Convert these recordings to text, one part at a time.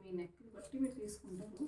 మీ neck బట్టి మీరు తీసుకుంటారు.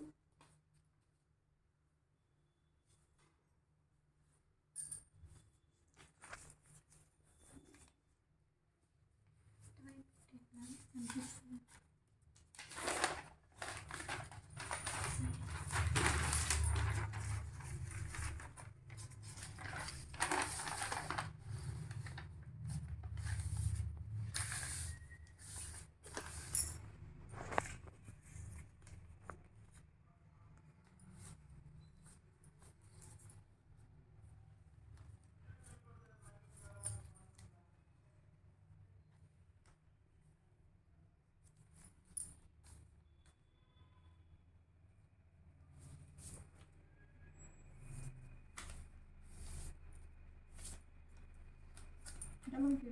అంటే మనకి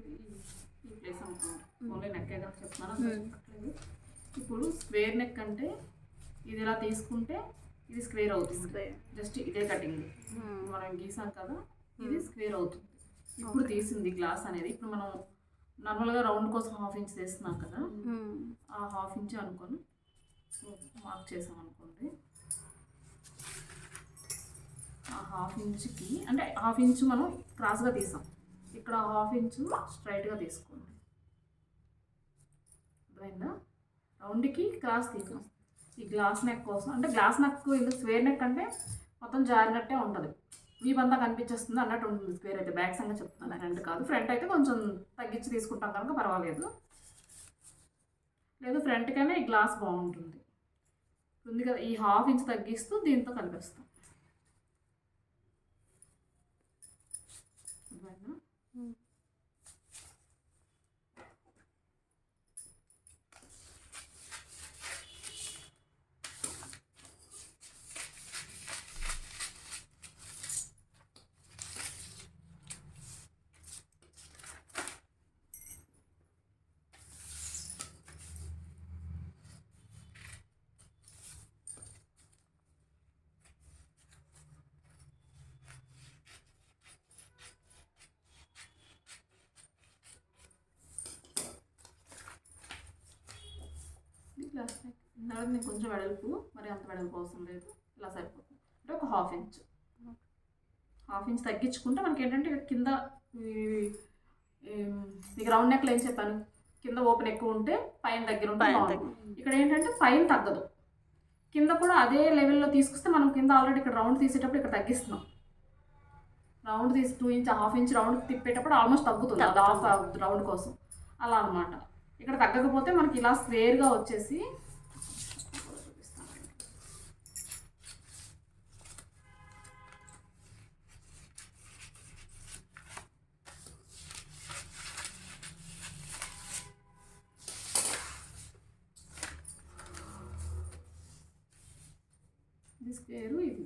ఈ ప్లేస్ అనుకోండి, ఓన్లీ నెక్ కదా చెప్తున్నాను. ఇప్పుడు స్క్వేర్ నెక్ అంటే ఇది ఇలా తీసుకుంటే ఇది స్క్వేర్ అవుతుంది. జస్ట్ ఇదే కటింగ్ మనం గీసాం కదా, ఇది స్క్వేర్ అవుతుంది. ఇప్పుడు తీసింది గ్లాస్ అనేది. ఇప్పుడు మనం నార్మల్గా రౌండ్ కోసం 1/2 ఇంచ్ తీస్తున్నాం కదా, ఆ 1/2 ఇంచ్ అనుకొని మార్క్ చేసాం అనుకోండి. ఆ 1/2 ఇంచ్కి అంటే 1/2 ఇంచ్ మనం క్రాస్గా తీసాం, ఇక్కడ 1/2 ఇంచ్ స్ట్రైట్గా తీసుకోండి. అర్థమైందా? రౌండ్కి క్రాస్ తీసాం. ఈ గ్లాస్ నెక్ కోసం అంటే గ్లాస్ నెక్ ఇది స్క్వేర్ నెక్ అంటే మొత్తం జారినట్టే ఉంటుంది, వీబంతా కనిపించేస్తుంది అన్నట్టు ఉంటుంది. స్క్వేర్ అయితే బ్యాక్ సంగతి చెప్తున్నాను, ఫ్రంట్ కాదు. ఫ్రంట్ అయితే కొంచెం తగ్గించి తీసుకుంటాం కనుక పర్వాలేదు. లేదు ఫ్రంట్కైనా ఈ గ్లాస్ బాగుంటుంది. ఉంది కదా, ఈ 1/2 ఇంచ్ తగ్గిస్తూ దీంతో కలిపేస్తాం. గ్లాస్ నెక్ ఇందాక నేను కొంచెం వెడల్పు, మరి అంత వెడల్పు అవసరం లేదు, ఇలా సరిపోతుంది. అంటే ఒక 1/2 ఇంచ్ 1/2 ఇంచ్ తగ్గించుకుంటే మనకి ఏంటంటే ఇక్కడ కింద మీకు రౌండ్ నెక్లో ఏం చెప్పాను, కింద ఓపెన్ ఎక్కువ ఉంటే పైన దగ్గర ఉంటుంది. ఇక్కడ ఏంటంటే పైన తగ్గదు, కింద కూడా అదే లెవెల్లో తీసుకొస్తే మనం కింద ఆల్రెడీ ఇక్కడ రౌండ్ తీసేటప్పుడు ఇక్కడ తగ్గిస్తున్నాం. రౌండ్ తీసి 2 ఇంచ్ 1/2 ఇంచ్ రౌండ్ తిప్పేటప్పుడు ఆల్మోస్ట్ తగ్గుతుంది, అది హాఫ్ రౌండ్ కోసం అలా అనమాట. ఇక్కడ తగ్గకపోతే మనకి ఇలా స్క్వేర్గా వచ్చేసి ఇది స్క్వేరు. ఇది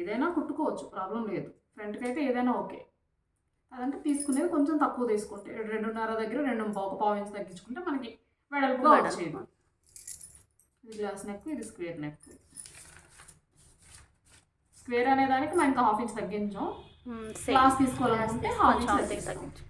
ఏదైనా కుట్టుకోవచ్చు, ప్రాబ్లం లేదు. ఫ్రంట్కి అయితే ఏదైనా ఓకే. అదంటే తీసుకునేది కొంచెం తక్కువ తీసుకుంటే 2.5 దగ్గర 1/4 ఇంచ్ తగ్గించుకుంటే మనకి వెడల్పుగా వచ్చేది. ఇది గ్లాస్ నెక్, ఇది స్క్వేర్ నెక్. స్క్వేర్ అనే దానికి మనం ఇంకా 1/2 ఇంచ్ తగ్గించాం. గ్లాస్ తీసుకోవాలనుకుంటే 1/2 ఇంచ్ తగ్గించాం.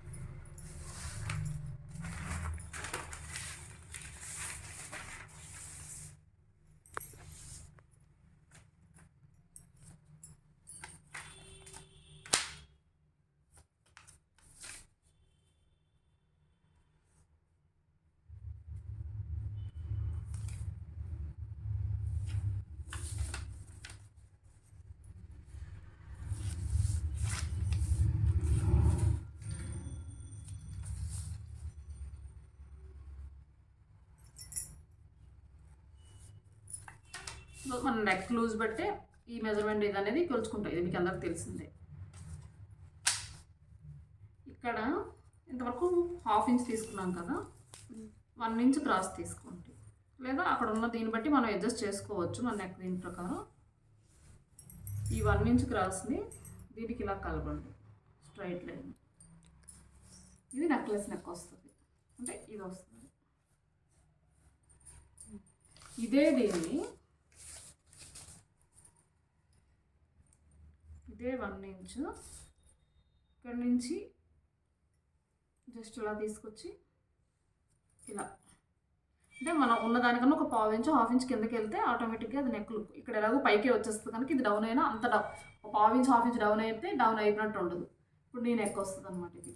మన నెక్ లూజ్ బట్టే ఈ మెజర్మెంట్ ఇది అనేది కొలుచుకుంటాం, ఇది మీకు అందరికి తెలిసిందే. ఇక్కడ ఇంతవరకు 1/2 ఇంచ్ తీసుకున్నాం కదా, 1 ఇంచ్ క్రాస్ తీసుకోండి, లేదా అక్కడ ఉన్న దీన్ని బట్టి మనం అడ్జస్ట్ చేసుకోవచ్చు మన నెక్ దీని ప్రకారం. ఈ 1 ఇంచ్ క్రాస్ని దీనికి ఇలా కలపండి స్ట్రైట్ లైన్. ఇది నెక్లెస్ నెక్ వస్తుంది, అంటే ఇది వస్తుంది. ఇదే దీన్ని ఇదే 1 ఇంచ్ ఇక్కడ నుంచి జస్ట్ ఇలా తీసుకొచ్చి ఇలా అంటే మనం ఉన్నదానికన్నా ఒక ½ ఇంచు ½ ఇంచ్ కిందకి వెళ్తే ఆటోమేటిక్గా అది నెక్ లుక్. ఇక్కడ ఎలాగో పైకే వచ్చేస్తుంది కనుక ఇది డౌన్ అయినా అంత ఒక ½ ఇంచ్ ½ ఇంచ్ డౌన్ అయితే డౌన్ అయిపోయినట్టు ఉండదు. ఇప్పుడు నీ నెక్ వస్తుంది అనమాట ఇది.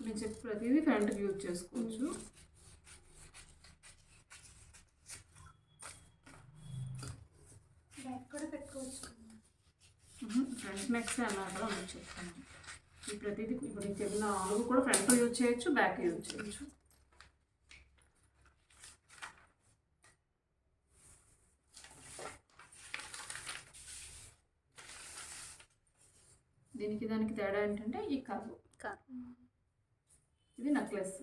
నేను చెప్పి ప్రతిదీ ఫ్రంట్కి యూజ్ చేసుకోవచ్చు. ఫ్రంట్ నెక్స్ అన్నారు కదా మీకు చెప్తాను. ఈ ప్రతిదీ ఇప్పుడు నేను చెప్పిన 4 కూడా ఫ్రంట్ యూజ్ చేయొచ్చు, బ్యాక్ యూజ్ చేయొచ్చు. దానికి తేడా ఏంటంటే ఈ కర్వ్. ఇది నెక్లెస్,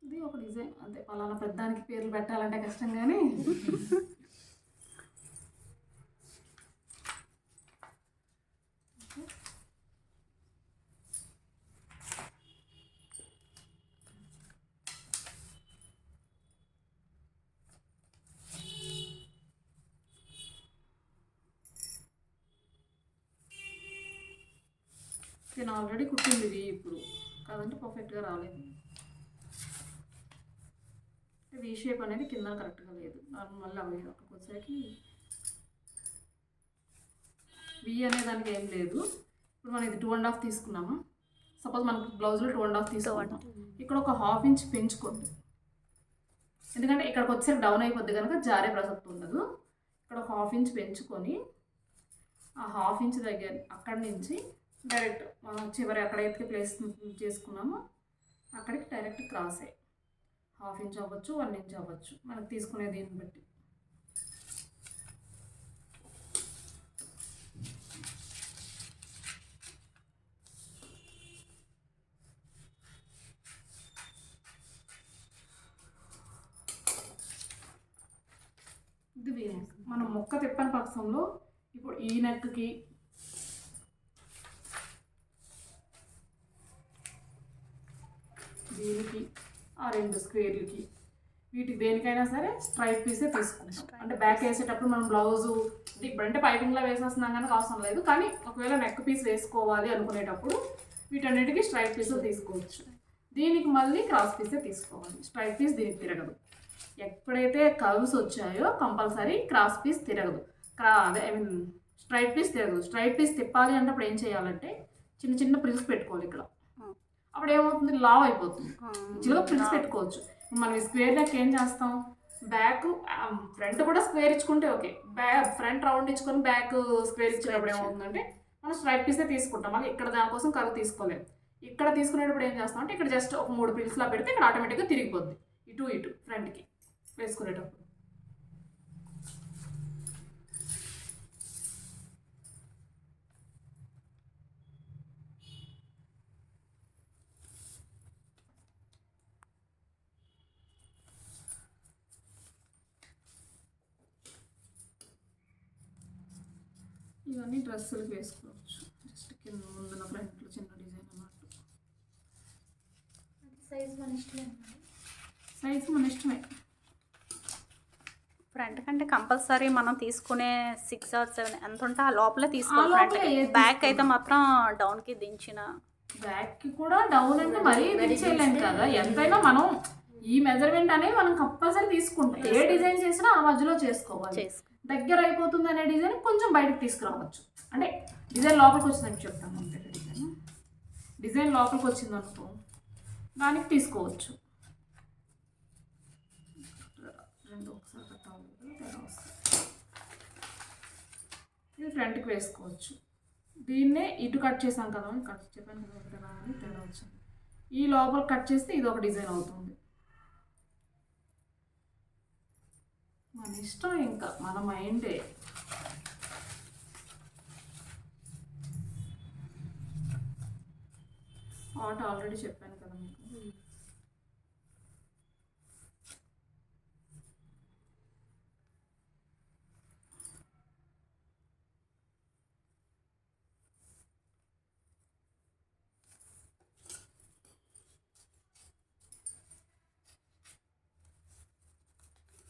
ఇది ఒక డిజైన్ అంతే. పలానా పెద్దానికి పేర్లు పెట్టాలంటే కష్టం కానీ నేను ఆల్రెడీ కుట్టింది ఇది ఇప్పుడు కాదంటే పర్ఫెక్ట్గా రాలేదు. వీ షేప్ అనేది కింద కరెక్ట్గా లేదు. మళ్ళీ అవ్వలేదు. అక్కడికి వచ్చేసరికి వీ అనే దానికి ఏం లేదు. ఇప్పుడు మనం ఇది 2.5 తీసుకున్నామా, సపోజ్ మనకు బ్లౌజ్లో 2.5 తీసుకుంటాం. ఇక్కడ ఒక ½ ఇంచ్ పెంచుకోండి, ఎందుకంటే ఇక్కడికి వచ్చేసరికి డౌన్ అయిపోద్ది కనుక జారే ప్రసక్తి ఉండదు. ఇక్కడ ఒక ½ ఇంచ్ పెంచుకొని ఆ ½ ఇంచ్ దగ్గర అక్కడి నుంచి డైరెక్ట్ మనం చివరి ఎక్కడైతే ప్లేస్ చేసుకున్నామో అక్కడికి డైరెక్ట్ క్రాస్ అయ్యి ½ ఇంచ్ అవ్వచ్చు, 1 ఇంచ్ అవ్వచ్చు, మనకు తీసుకునే దీన్ని బట్టి. ఇది మనం మొక్క తిప్పని పక్షంలో ఇప్పుడు ఈ నెక్కి దీనికి ఆ 2 స్క్వేర్లకి వీటికి దేనికైనా సరే స్ట్రైట్ పీసే తీసుకుంటాం. అంటే బ్యాక్ వేసేటప్పుడు మనం బ్లౌజు ఇప్పుడంటే పైపింగ్లో వేసేస్తున్నాం కనుక అవసరం లేదు, కానీ ఒకవేళ నెక్ పీస్ వేసుకోవాలి అనుకునేటప్పుడు వీటన్నిటికీ స్ట్రైట్ పీసులు తీసుకోవచ్చు. దీనికి మళ్ళీ క్రాస్ పీసే తీసుకోవాలి. స్ట్రైట్ పీస్ దీనికి తిరగదు. ఎప్పుడైతే కర్వ్స్ వచ్చాయో కంపల్సరీ క్రాస్ పీస్ తిరగదు. స్ట్రైట్ పీస్ తిరగదు. స్ట్రైట్ పీస్ తిప్పాలి అంటే అప్పుడు ఏం చేయాలంటే చిన్న చిన్న ప్రిల్స్ పెట్టుకోవాలి ఇక్కడ. అప్పుడు ఏమవుతుంది, లావ్ అయిపోతుంది. చిలుగా ప్రిల్స్ పెట్టుకోవచ్చు. మనం స్క్వేర్ నెక్ ఏం చేస్తాం, బ్యాక్ ఫ్రంట్ కూడా స్క్వేర్ ఇచ్చుకుంటే ఓకే, ఫ్రంట్ రౌండ్ ఇచ్చుకొని బ్యాక్ స్క్వేర్ ఇచ్చినప్పుడు ఏమవుతుందంటే మనం స్ట్రైట్ పీసే తీసుకుంటాం. మళ్ళీ ఇక్కడ దానికోసం కర్వ్ తీసుకోలేము. ఇక్కడ తీసుకునేటప్పుడు ఏం చేస్తాం అంటే ఇక్కడ జస్ట్ ఒక 3 పిల్స్లా పెడితే ఇక్కడ ఆటోమేటిక్గా తిరిగిపోద్ది ఇటు ఫ్రంట్కి వేసుకునేటప్పుడు. ఇవన్నీ డ్రెస్సులకు వేసుకోవచ్చు. జస్ట్ కింద ముందున ఫ్రంట్లో చిన్న డిజైన్ అన్నట్టు. సైజ్ మన ఇష్టమే. సైజ్ మన ఇష్టమే. ఫ్రంట్ కంటే కంపల్సరీ మనం తీసుకునే 6 or 7 ఎంత ఉంటే ఆ లోపలే తీసుకోవాలి. బ్యాక్ అయితే మాత్రం డౌన్కి దించిన బ్యాక్కి కూడా డౌన్ అంటే మరీ దించేయలేం కదా. ఎంతైనా మనం ఈ మెజర్మెంట్ అనేది మనం కంపల్సరీ తీసుకుంటాం. ఏ డిజైన్ చేసినా ఆ మధ్యలో చేసుకోవాలి. దగ్గర అయిపోతుంది అనే డిజైన్ కొంచెం బయటకు తీసుకురావచ్చు. అంటే డిజైన్ లోపలికి వచ్చిందని చెప్తాను అంతే. డిజైన్ లోపలికి వచ్చింది అనుకో దానికి తీసుకోవచ్చు. ఒకసారి కట్టాలి, తేడా వస్తుంది. ఇది ఫ్రంట్కి వేసుకోవచ్చు. దీన్నే ఇటు కట్ చేసాం కదా, కట్ చెప్పాను కదా అని తేడా వచ్చింది. ఈ లోపల కట్ చేస్తే ఇది ఒక డిజైన్ అవుతుంది. మన ఇష్టం, ఇంకా మన మైండే. పాట్ ఆల్రెడీ చెప్పాను కదా మీకు.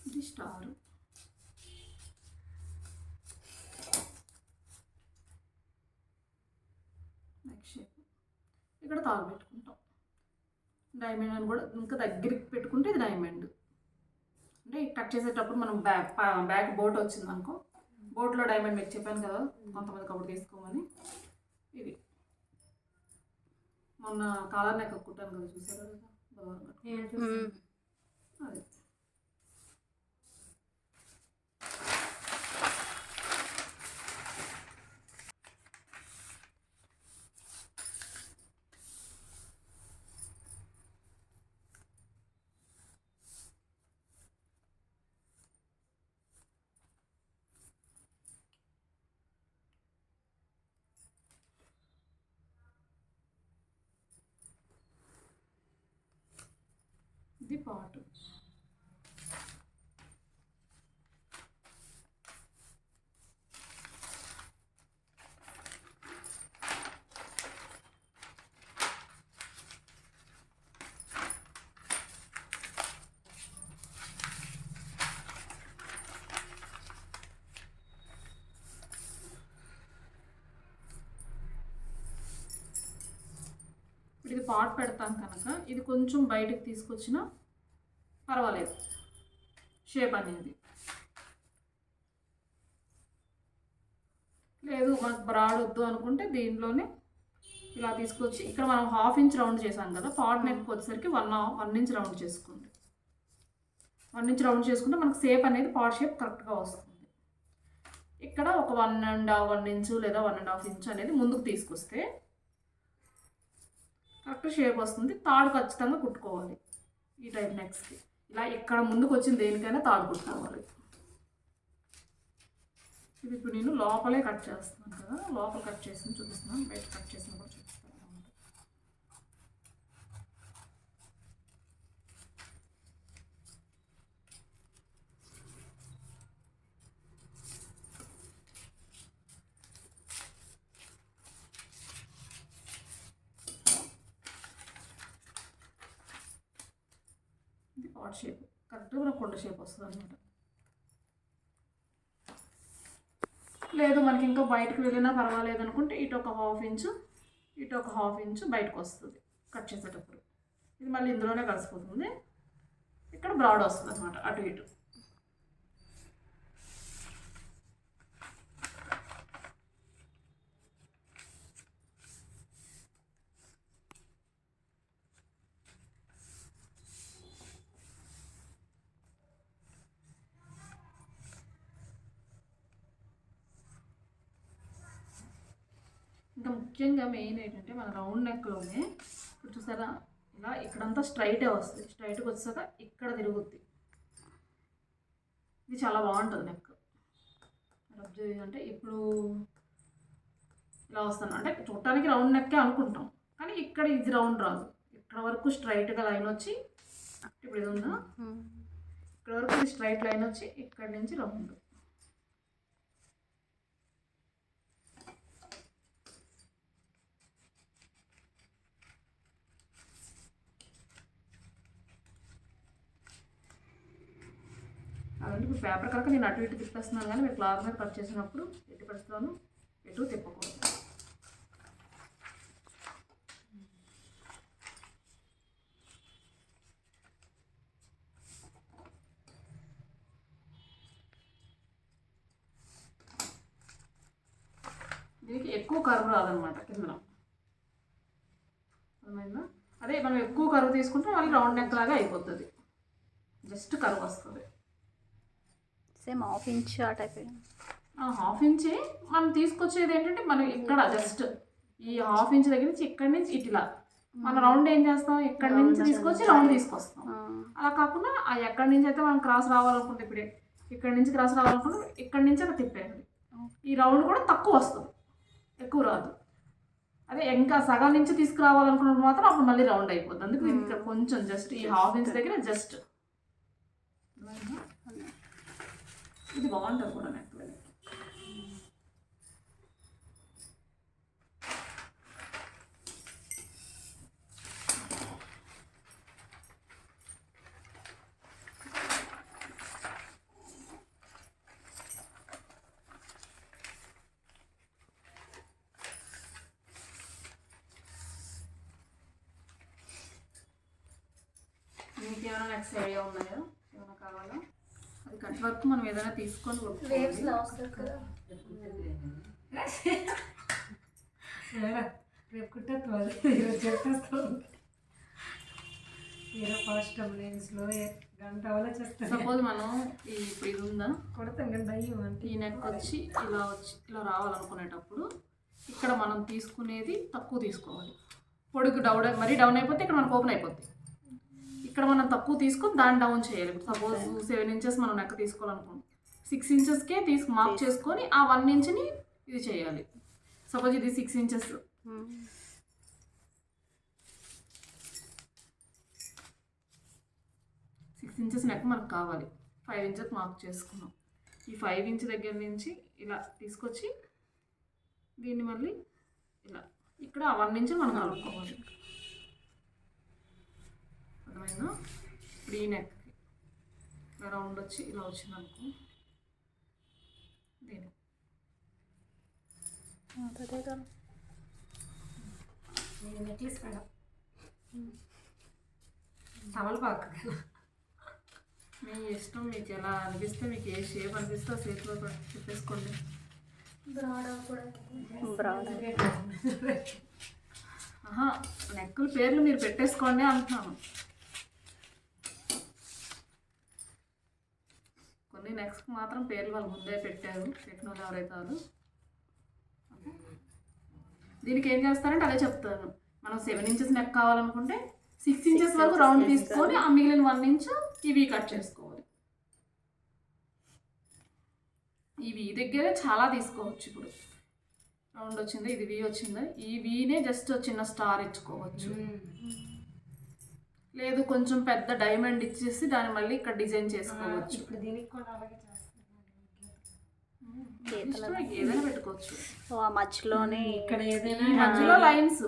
ఇది స్టార్. నెక్స్ట్ షేప్ ఇక్కడ తాడు పెట్టుకుంటాం. డైమండ్ అని కూడా ఇంకా దగ్గరికి పెట్టుకుంటే ఇది డైమండ్. అంటే కట్ చేసేటప్పుడు మనం బ్యాక్ బోట్ వచ్చింది అనుకో, బోట్లో డైమండ్ మీకు చెప్పాను కదా కొంతమందికి అప్పుడు తీసుకోమని. ఇది మొన్న కాలర్ నెక్ కుట్టాను కదా, చూసారా కదా బుధవారం. అది ఇది పాటు. ఇది పాట్ పెడతాం కనుక ఇది కొంచెం బయటకు తీసుకొచ్చినా పర్వాలేదు షేప్ అనేది. లేదు మనకు బ్రాడ్ వద్దు అనుకుంటే దీంట్లోనే ఇలా తీసుకొచ్చి ఇక్కడ మనం 1/2 ఇంచ్ రౌండ్ చేసాం కదా, పాట్ నెక్ వచ్చేసరికి 1 ఇంచ్ రౌండ్ చేసుకోండి. 1 ఇంచ్ రౌండ్ చేసుకుంటే మనకు షేప్ అనేది పాట్ షేప్ కరెక్ట్గా వస్తుంది. ఇక్కడ ఒక 1 ఇంచ్ లేదా 1.5 ఇంచ్ అనేది ముందుకు తీసుకొస్తే కరెక్ట్ షేప్ వస్తుంది. తాడు ఖచ్చితంగా కుట్టుకోవాలి ఈ టైప్ నెక్స్ట్కి. ఇలా ఇక్కడ ముందుకు వచ్చిన దేనికైనా తాడు కుట్టుకోవాలి. ఇది ఇప్పుడు నేను లోపలే కట్ చేస్తున్నాను కదా, లోపల కట్ చేసి చూపిస్తున్నాను, బయట కట్ చేసిన కూడా చూపిస్తాను. ఇది పాట్ షేప్ కరెక్ట్గా మనకు కొండ షేప్ వస్తుంది అనమాట. లేదు మనకి ఇంకా బయటకు వెళ్ళినా పర్వాలేదు అనుకుంటే ఇటు ఒక 1/2 ఇంచు ఇటు ఒక 1/2 ఇంచు బయటకు వస్తుంది కట్ చేసేటప్పుడు. ఇది మళ్ళీ ఇందులోనే కలిసిపోతుంది. ఇక్కడ బ్రాడ్ వస్తుంది అనమాట అటు ఇటు. ఇంకా ముఖ్యంగా మెయిన్ ఏంటంటే మన రౌండ్ నెక్లోనే ఇప్పుడు చూసారా ఇలా ఇక్కడంతా స్ట్రైటే వస్తుంది, స్ట్రైట్గా వచ్చాక ఇక్కడ తిరుగుద్ది. ఇది చాలా బాగుంటుంది నెక్. అబ్జర్వ్ అంటే ఇప్పుడు ఇలా వస్తాను అంటే చూడటానికి రౌండ్ నెక్కే అనుకుంటాం, కానీ ఇక్కడ ఇది రౌండ్ రాదు. ఇక్కడ వరకు స్ట్రైట్గా లైన్ వచ్చి ఇప్పుడు ఇది ఉందా, ఇక్కడ వరకు ఇది స్ట్రైట్ లైన్ వచ్చి ఇక్కడ నుంచి రౌండ్. అదంటే ఇప్పుడు పేపర్ కనుక నేను అటు ఇటు తిప్పేస్తున్నాను, కానీ మీరు క్లాత్ మీద కట్ చేసినప్పుడు ఎటు పడుతున్నాను ఎటు తిప్పకూడదు. దీనికి ఎక్కువ కరువు రాదనమాట కింద. అర్థమైందా? అదే మనం ఎక్కువ కరువు తీసుకుంటే మళ్ళీ రౌండ్ నెక్ లాగా అయిపోతుంది, జస్ట్ కరువు వస్తుంది. సేమ్ 1/2 ఇంచ్ ఆ టైప్. 1/2 ఇంచే మనం తీసుకొచ్చేది ఏంటంటే మనం ఇక్కడ జస్ట్ ఈ 1/2 ఇంచ్ దగ్గర నుంచి ఇక్కడి నుంచి ఇట్లా మనం రౌండ్ ఏం చేస్తాం, ఇక్కడి నుంచి తీసుకొచ్చి రౌండ్ తీసుకొస్తాం. అలా కాకుండా ఎక్కడి నుంచి అయితే మనం క్రాస్ రావాలనుకుంటే ఇప్పుడే ఇక్కడి నుంచి క్రాస్ రావాలనుకుంటే ఇక్కడి నుంచి అక్కడ తిప్పేయండి. ఈ రౌండ్ కూడా తక్కువ వస్తుంది, ఎక్కువ రాదు. అదే ఇంకా సగం నుంచి తీసుకురావాలనుకున్నప్పుడు మాత్రం అప్పుడు మళ్ళీ రౌండ్ అయిపోతుంది. అందుకు ఇంకా కొంచెం జస్ట్ ఈ ½ ఇంచ్ దగ్గర జస్ట్ ఇది బాగుంటుంది కూడా నెక్. మీకు ఏమైనా నెక్స్ట్ ఐడియా ఉన్నాయా? ఏమైనా కావాలా? అది కట్ వర్క్ మనం ఏదైనా తీసుకొని రేపు కుట్టేస్తాం చెప్పేస్తాం. ఫాస్ట్ స్లో గంట వల్ల చేస్తాం. సపోజ్ మనం ఇప్పుడు ఇది ఉందా కొడతాం కానీ దయ్యం అంటే ఈ నెక్ వచ్చి ఇలా రావాలనుకునేటప్పుడు ఇక్కడ మనం తీసుకునేది తక్కువ తీసుకోవాలి. పొడుగు మరీ డౌన్ అయిపోతే ఇక్కడ మనకు ఓపెన్ అయిపోద్ది. ఇక్కడ మనం తక్కువ తీసుకొని దాన్ని డౌన్ చేయాలి. సపోజ్ 7 ఇంచెస్ మనం నెక్ తీసుకోవాలనుకుంటాం, 6 ఇంచెస్కే మార్క్ చేసుకొని ఆ 1 ఇంచ్ని ఇది చేయాలి. సపోజ్ ఇది 6 ఇంచెస్, 6 ఇంచెస్ నెక్ మనకు కావాలి. 5 ఇంచెస్ మార్క్ చేసుకున్నాం. ఈ 5 ఇంచ్ దగ్గర నుంచి ఇలా తీసుకొచ్చి దీన్ని మళ్ళీ ఇలా ఇక్కడ 1 ఇంచ్ మనం కలుపుకోవాలి. అర్థమైందా? ఇప్పుడు ఈ నెక్ రౌండ్ వచ్చి ఇలా వచ్చింది అనుకో, దీని నెక్లెస్ మేడం తమలపాకు మీ ఇష్టం, మీకు ఎలా అనిపిస్తే, మీకు ఏ షేప్ అనిపిస్తే ఆ షేప్లో చెప్పేసుకోండి. నెక్కుల పేర్లు మీరు పెట్టేసుకోండి అంటున్నాను. కొన్ని నెక్స్ట్ మాత్రం పేర్లు వాళ్ళు ముందే పెట్టారు, పెట్టిన వాళ్ళు ఎవరైతే వాళ్ళు. దీనికి ఏం చేస్తారంటే అదే చెప్తాను. మనం 7 ఇంచెస్ నెక్ కావాలనుకుంటే 6 ఇంచెస్ వరకు రౌండ్ తీసుకొని ఆ మిగిలిన 1 ఇంచ్ ఇవి కట్ చేసుకోవాలి. ఇవి దగ్గరే చాలా తీసుకోవచ్చు. ఇప్పుడు రౌండ్ వచ్చిందా, ఇది వీ వచ్చిందా, ఈ వీనే జస్ట్ చిన్న స్టార్ ఇచ్చుకోవచ్చు. లేదు కొంచెం పెద్ద డైమండ్ ఇచ్చేసి దాన్ని మళ్ళీ ఇక్కడ డిజైన్ చేసుకోవచ్చు. ఇప్పుడు దీనికి కూడా అలాగే ఏదైనా పెట్టుకోవచ్చు. మధ్యలోనే ఇక్కడ ఏదైనా మధ్యలో లైన్స్.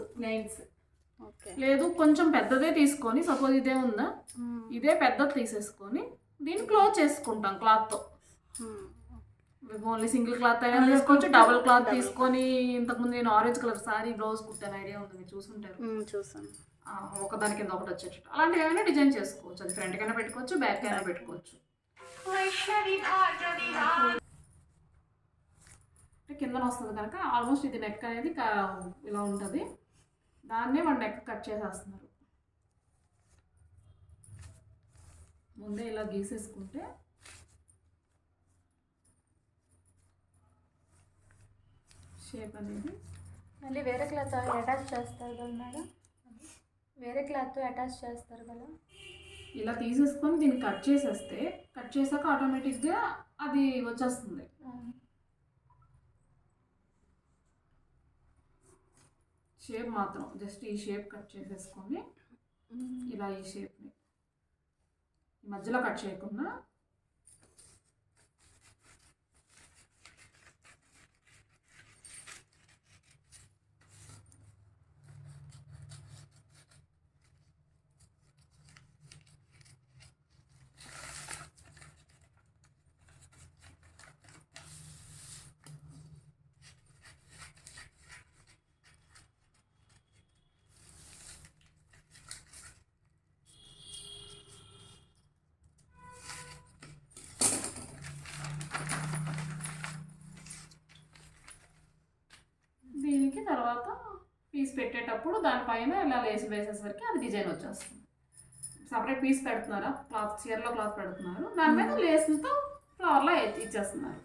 లేదు కొంచెం పెద్దదే తీసుకొని, సపోజ్ ఇదే ఉందా, ఇదే పెద్దది తీసేసుకొని దీన్ని క్లోజ్ చేసుకుంటాం క్లాత్తో. ఓన్లీ సింగిల్ క్లాత్ అయినా తీసుకోవచ్చు, డబుల్ క్లాత్ తీసుకొని. ఇంతకుముందు నేను ఆరెంజ్ కలర్ సారీ బ్లౌజ్ కుట్టాను, ఐడియా ఉంది, మీరు చూసుంటారు. చూసాను. ఒకదాని కింద ఒకటి వచ్చేటట్టు అలాంటివి ఏమైనా డిజైన్ చేసుకోవచ్చు. అది ఫ్రంట్ కైనా పెట్టుకోవచ్చు, బ్యాక్ అయినా పెట్టుకోవచ్చు. కింద వస్తుంది కనుక ఆల్మోస్ట్ ఇది నెక్ అనేది ఇలా ఉంటుంది. దాన్నే మన నెక్ కట్ చేసేస్తున్నారు. ముందే ఇలా గీసేసుకుంటే షేప్ అనేది మళ్ళీ వేరే క్లాత్ అటాచ్ చేస్తారు కదా మేడం, వేరే క్లాత్ అటాచ్ చేస్తారు కదా. ఇలా తీసేసుకొని దీన్ని కట్ చేసేస్తే, కట్ చేసాక ఆటోమేటిక్గా అది వచ్చేస్తుంది. షేప్ మాత్రం జస్ట్ ఈ షేప్ కట్ చేసేసుకొని ఇలా ఈ షేప్ని ఈ మధ్యలో కట్ చేయకుండా తర్వాత పీస్ పెట్టేటప్పుడు దానిపైన ఇలా లేస్ వేసేసరికి అది డిజైన్ వచ్చేస్తుంది. సపరేట్ పీస్ పెడుతున్నారా, క్లాత్ చీరలో క్లాత్ పెడుతున్నారు, దాని మీద లేస్తో ఫ్లవర్లా ఇచ్చేస్తున్నారు.